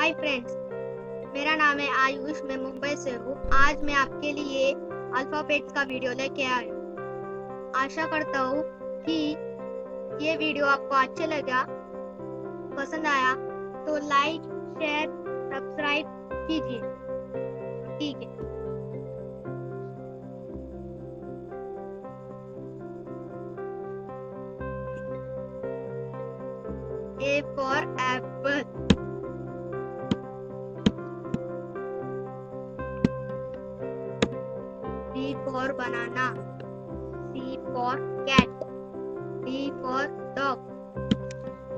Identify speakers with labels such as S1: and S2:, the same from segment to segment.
S1: Hi friends, मेरा नाम है आयुष। मैं मुंबई से हूँ। आज मैं आपके लिए अल्फाबेट्स का वीडियो लेके आया हूँ। आशा करता हूँ कि ये वीडियो आपको अच्छा लगा, पसंद आया तो लाइक, शेयर, सब्सक्राइब कीजिए। ठीक है। A for apple. B for banana. C for cat. D for dog.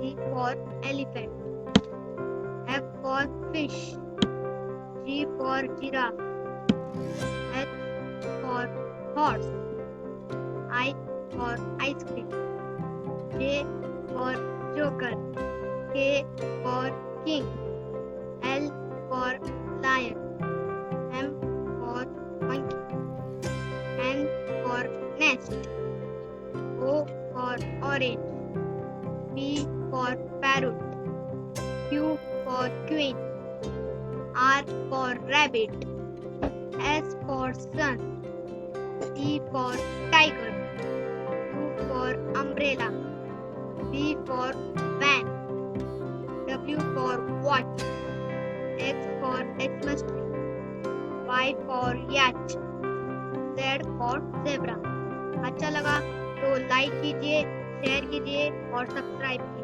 S1: E for elephant. F for fish. G for giraffe. H for horse. I for ice cream. J for joker. K for king. L for lion. M for monkey. N for nest. O for orange. P for parrot. Q for queen. R for rabbit. S for sun. T for tiger. U for umbrella. V for van. W for watch. X for Xmas tree. Y for yacht. Z for zebra। अच्छा लगा तो like कीजिए, share कीजिए और subscribe कीजिए।